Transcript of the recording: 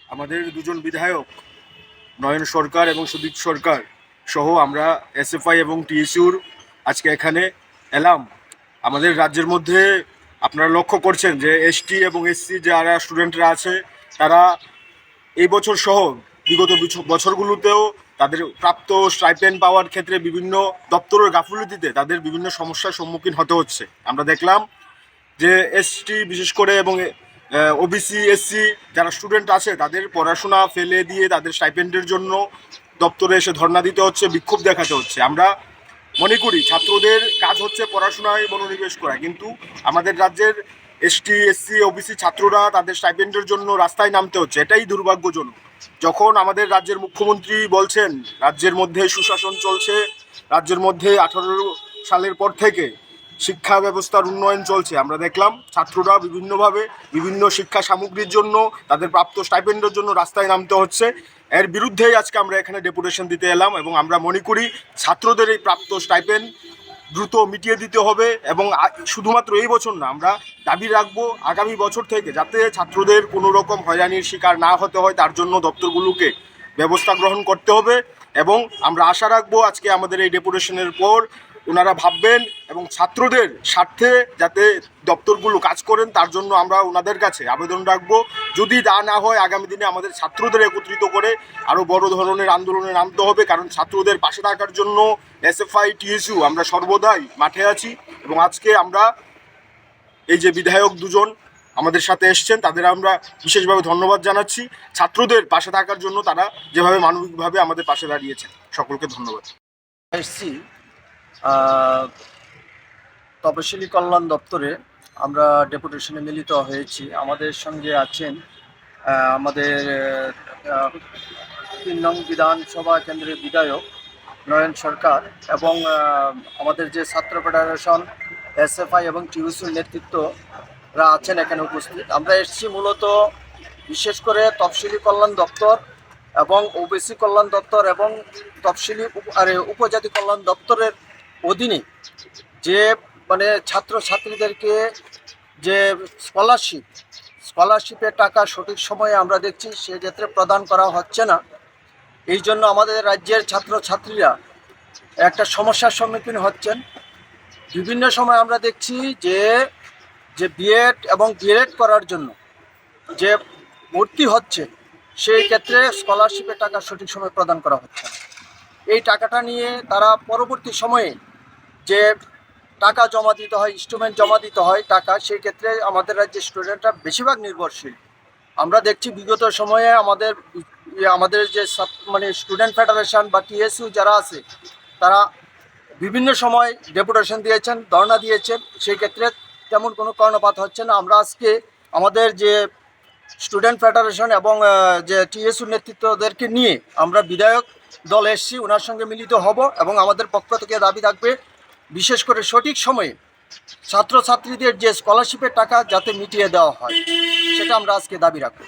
আমাদের দুজন বিধায়ক নয়ন সরকার এবং সুদীপ সরকার সহ আমরা এসএফআই এবং টিএসইউর আজকে এখানে এলাম। আমাদের রাজ্যের মধ্যে আপনারা লক্ষ্য করছেন যে এসটি এবং এসসি যারা স্টুডেন্টরা আছে তারা এই বছর সহ বিগত বছরগুলোতেও তাদের প্রাপ্ত স্টাইপেন্ড পাওয়ার ক্ষেত্রে বিভিন্ন দপ্তরের গাফিলতিতে তাদের বিভিন্ন সমস্যার সম্মুখীন হতে হচ্ছে। আমরা দেখলাম যে এসটি বিশেষ করে এবং ওবিসি এসসি যারা স্টুডেন্ট আছে তাদের পড়াশোনা ফেলে দিয়ে তাদের স্টাইপেন্ডের জন্য দপ্তরে এসে ধর্ণা দিতে হচ্ছে, বিক্ষোভ দেখাতে হচ্ছে। আমরা মনে করি ছাত্রদের কাজ হচ্ছে পড়াশোনায় মনোনিবেশ করা, কিন্তু আমাদের রাজ্যের এসটি এসসি ওবিসি ছাত্ররা তাদের স্টাইপেন্ডের জন্য রাস্তায় নামতে হচ্ছে, এটাই দুর্ভাগ্যজনক। যখন আমাদের রাজ্যের মুখ্যমন্ত্রী বলছেন রাজ্যের মধ্যে সুশাসন চলছে, রাজ্যের মধ্যে 18 সালের পর থেকে শিক্ষা ব্যবস্থার উন্নয়ন চলছে, আমরা দেখলাম ছাত্ররা বিভিন্নভাবে বিভিন্ন শিক্ষা সামগ্রীর জন্য তাদের প্রাপ্ত স্টাইপেন্ডের জন্য রাস্তায় নামতে হচ্ছে। এর বিরুদ্ধেই আজকে আমরা এখানে ডেপুটেশন দিতে এলাম এবং আমরা মনে করি ছাত্রদের এই প্রাপ্ত স্টাইপেন্ড দ্রুত মিটিয়ে দিতে হবে এবং শুধুমাত্র এই বছর না, আমরা দাবি রাখবো আগামী বছর থেকে যাতে ছাত্রদের কোনো রকম হয়রানির শিকার না হতে হয় তার জন্য দপ্তরগুলোকে ব্যবস্থা গ্রহণ করতে হবে। এবং আমরা আশা রাখবো আজকে আমাদের এই ডেপুটেশনের পর ওনারা ভাববেন এবং ছাত্রদের স্বার্থে যাতে দপ্তরগুলো কাজ করেন তার জন্য আমরা ওনাদের কাছে আবেদন রাখবো। যদি তা না হয় আগামী দিনে আমাদের ছাত্রদের একত্রিত করে আরও বড় ধরনের আন্দোলনে নামতে হবে, কারণ ছাত্রদের পাশে থাকার জন্য এসএফআই টিএসইউ আমরা সর্বদাই মাঠে আছি। এবং আজকে আমরা এই যে বিধায়ক দুজন আমাদের সাথে এসছেন তাদের আমরা বিশেষভাবে ধন্যবাদ জানাচ্ছি ছাত্রদের পাশে থাকার জন্য, তারা যেভাবে মানবিকভাবে আমাদের পাশে দাঁড়িয়েছেন। সকলকে ধন্যবাদ। এসছি তপশিলি কল্যাণ দপ্তরে আমরা ডেপুটেশনে মিলিত হয়েছি। আমাদের সঙ্গে আছেন আমাদের 3 নং বিধানসভা কেন্দ্রের বিধায়ক নয়ন সরকার এবং আমাদের যে ছাত্র ফেডারেশন এসএফআই এবং টিউসির নেতৃত্বরা আছেন এখানে উপস্থিত। আমরা এসেছি মূলত বিশেষ করে তফসিলি কল্যাণ দপ্তর এবং ওবিসি কল্যাণ দপ্তর এবং তফসিলি উপজাতি কল্যাণ দপ্তরের অধীনে যে ছাত্রছাত্রীদেরকে যে স্কলারশিপের টাকা সঠিক সময়ে আমরা দেখছি সেক্ষেত্রে প্রদান করা হচ্ছে না। এই জন্য আমাদের রাজ্যের ছাত্রছাত্রীরা একটা সমস্যার সম্মুখীন হচ্ছেন। বিভিন্ন সময় আমরা দেখছি যে বিএড এবং ডিএলএড করার জন্য যে ভর্তি হচ্ছে সেই ক্ষেত্রে স্কলারশিপের টাকা সঠিক সময় প্রদান করা হচ্ছে না। এই টাকাটা নিয়ে তারা পরবর্তী সময়ে যে টাকা জমা দিতে হয়, ইনস্টলমেন্ট জমা দিতে হয় টাকা, সেই ক্ষেত্রে আমাদের রাজ্যের স্টুডেন্টরা বেশিরভাগ নির্ভরশীল। আমরা দেখছি বিগত সময়ে আমাদের যে স্টুডেন্ট ফেডারেশন বা টিএসইউ যারা আছে তারা বিভিন্ন সময় ডেপুটেশন দিয়েছেন, ধর্ণা দিয়েছেন, সেই ক্ষেত্রে তেমন কোনো কর্ণপাত হচ্ছে না। আমরা আজকে আমাদের যে স্টুডেন্ট ফেডারেশন এবং যে টিএসইউ নেতৃত্বদেরকে নিয়ে আমরা বিধায়ক দল এসছি, ওনার সঙ্গে মিলিত হব এবং আমাদের পক্ষ থেকে দাবি থাকবে বিশেষ করে সঠিক সময়ে ছাত্রছাত্রীদের যে স্কলারশিপের টাকা যাতে মিটিয়ে দেওয়া হয়, সেটা আমরা আজকে দাবি রাখব।